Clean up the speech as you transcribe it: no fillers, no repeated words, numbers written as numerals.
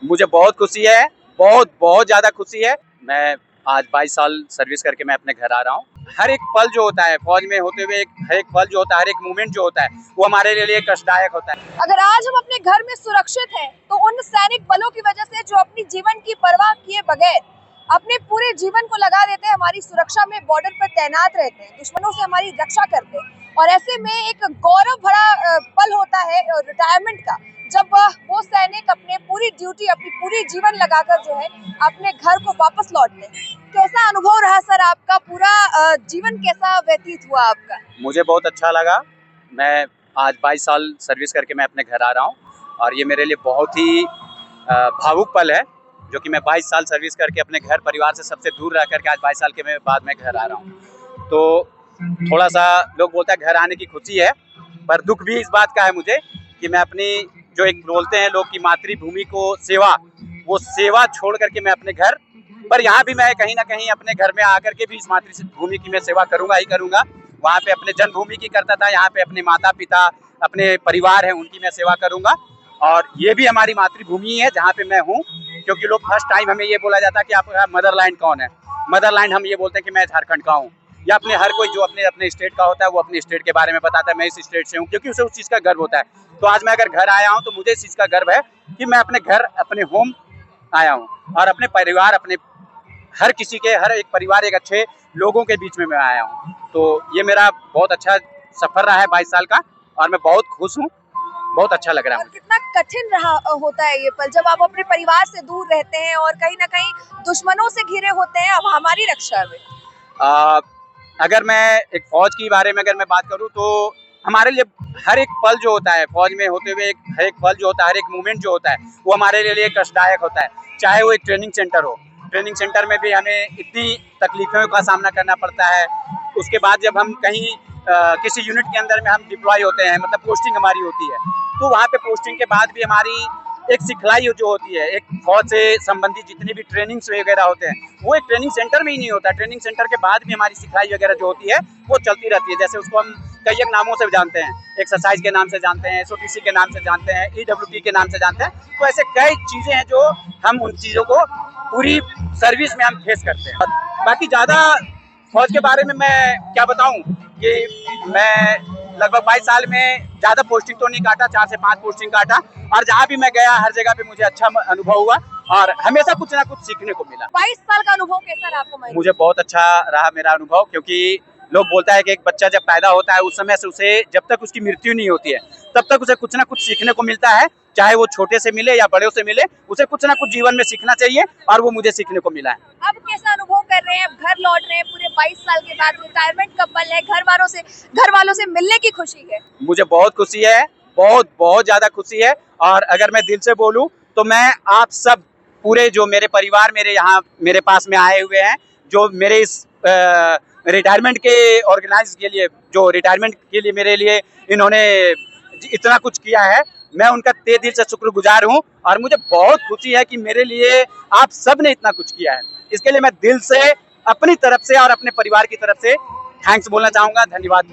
मुझे बहुत खुशी है, बहुत बहुत ज़्यादा खुशी है। मैं आज 22 साल सर्विस करके मैं अपने घर आ रहा हूँ। हर एक पल जो होता है फौज में होते हुए, हर एक पल जो होता है, हर एक मूवमेंट जो होता है, वो हमारे लिए कष्टदायक होता है। अगर आज हम अपने घर में सुरक्षित हैं, तो उन सैनिक बलों की वजह से जो अपनी जीवन की परवाह किए बगैर अपने पूरे जीवन को लगा देते हैं, हमारी सुरक्षा में बॉर्डर पर तैनात रहते हैं, दुश्मनों से हमारी रक्षा करते हैं। और ऐसे में एक गौरव भरा पल होता है रिटायरमेंट का, जब वो सैनिक अपने पूरी ड्यूटी, अपनी पूरी जीवन लगाकर जो है अपने घर को वापस लौटते हैं। कैसा अनुभव रहा सर आपका? पूरा जीवन कैसा व्यतीत हुआ आपका? मुझे बहुत अच्छा लगा। मैं आज 22 साल सर्विस करके मैं अपने घर आ रहा हूँ और ये मेरे लिए बहुत ही भावुक पल है, जो कि मैं 22 साल सर्विस करके अपने घर परिवार से सबसे दूर रह करके आज 22 साल के बाद मैं घर आ रहा हूँ। तो थोड़ा सा लोग बोलते हैं घर आने की खुशी है, पर दुख भी इस बात का है मुझे कि मैं अपनी जो एक बोलते हैं लोग की मातृभूमि को सेवा, वो सेवा छोड़ करके मैं अपने घर पर, यहाँ भी मैं कहीं ना कहीं अपने घर में आकर के भी इस मातृभूमि की मैं सेवा करूँगा ही करूँगा। वहाँ पे अपने जन्मभूमि की करता था, यहाँ पे अपने माता पिता, अपने परिवार हैं, उनकी मैं सेवा करूँगा। और ये भी हमारी मातृभूमि है जहाँ पे मैं हूँ, क्योंकि लोग फर्स्ट टाइम हमें ये बोला जाता है कि आपका मदरलैंड कौन है। मदरलैंड हम ये बोलते हैं कि मैं झारखंड का हूँ, या अपने हर कोई जो अपने अपने स्टेट का होता है वो अपने स्टेट के बारे में बताता है, मैं इस स्टेट से हूँ, क्योंकि उसे उस चीज़ का गर्व होता है। तो आज मैं अगर घर आया हूँ तो मुझे इस चीज़ का गर्व है कि मैं अपने घर, अपने होम आया हूँ और अपने परिवार, अपने हर किसी के, हर एक परिवार, एक अच्छे लोगों के बीच में मैं आया हूँ। तो ये मेरा बहुत अच्छा सफर रहा है 22 साल का और मैं बहुत खुश हूँ, बहुत अच्छा लग रहा है। कितना कठिन रहा होता है ये पल, जब आप अपने परिवार से दूर रहते हैं और कहीं ना कहीं दुश्मनों से घिरे होते हैं, अब हमारी रक्षा में। अगर मैं एक फौज की बारे में अगर मैं बात करूँ तो हमारे लिए हर एक पल जो होता है फौज में होते हुए, हर एक पल जो होता है, हर एक मूवमेंट जो होता है, वो हमारे लिए कष्टदायक होता है। चाहे वो एक ट्रेनिंग सेंटर हो, ट्रेनिंग सेंटर में भी हमें इतनी तकलीफों का सामना करना पड़ता है। उसके बाद जब हम कहीं किसी यूनिट के अंदर में हम डिप्लॉय होते हैं, मतलब पोस्टिंग हमारी होती है, तो वहाँ पे पोस्टिंग के बाद भी हमारी एक सिखलाई जो होती है, एक फौज से संबंधित जितनी भी ट्रेनिंग्स वगैरह होते हैं, वो एक ट्रेनिंग सेंटर में ही नहीं होता। ट्रेनिंग सेंटर के बाद भी हमारी सिखलाई वगैरह जो होती है वो चलती रहती है। जैसे उसको हम कई एक नामों से जानते हैं, एक्सरसाइज के नाम से जानते हैं, SOTC के नाम से जानते हैं, EWP के नाम से जानते हैं। तो ऐसे कई चीज़ें हैं जो हम उन चीज़ों को पूरी सर्विस में हम फेस करते हैं। बाकी ज़्यादा फौज के बारे में मैं क्या बताऊँ कि मैं लगभग 22 साल में ज़्यादा पोस्टिंग तो नहीं काटा, 4 से 5 पोस्टिंग काटा, और जहाँ भी मैं गया हर जगह पे मुझे अच्छा अनुभव हुआ और हमेशा कुछ ना कुछ सीखने को मिला। 22 साल का अनुभव कैसा रहा आपको? मुझे बहुत अच्छा रहा मेरा अनुभव, क्योंकि लोग बोलता है कि एक बच्चा जब पैदा होता है उस समय से उसे, जब तक उसकी मृत्यु नहीं होती है, तब तक उसे कुछ ना कुछ सीखने को मिलता है। चाहे वो छोटे से मिले या बड़े से मिले, उसे कुछ ना कुछ जीवन में सीखना चाहिए, और वो मुझे सीखने को मिला है। अब कैसा अनुभव कर रहे हैं? अब घर लौट रहे हैं पूरे 22 साल के बाद, रिटायरमेंट का पल है, घर वालों से मिलने की खुशी है। मुझे बहुत खुशी है, बहुत बहुत ज़्यादा खुशी है। और अगर मैं दिल से बोलूँ तो मैं आप सब पूरे जो मेरे परिवार मेरे यहाँ मेरे पास में आए हुए हैं, जो मेरे इस रिटायरमेंट के ऑर्गेनाइज के लिए, जो रिटायरमेंट के लिए मेरे लिए इन्होंने इतना कुछ किया है, मैं उनका तहे दिल से शुक्रगुजार हूँ। और मुझे बहुत खुशी है कि मेरे लिए आप सब ने इतना कुछ किया है। इसके लिए मैं दिल से, अपनी तरफ से और अपने परिवार की तरफ से थैंक्स बोलना चाहूँगा। धन्यवाद।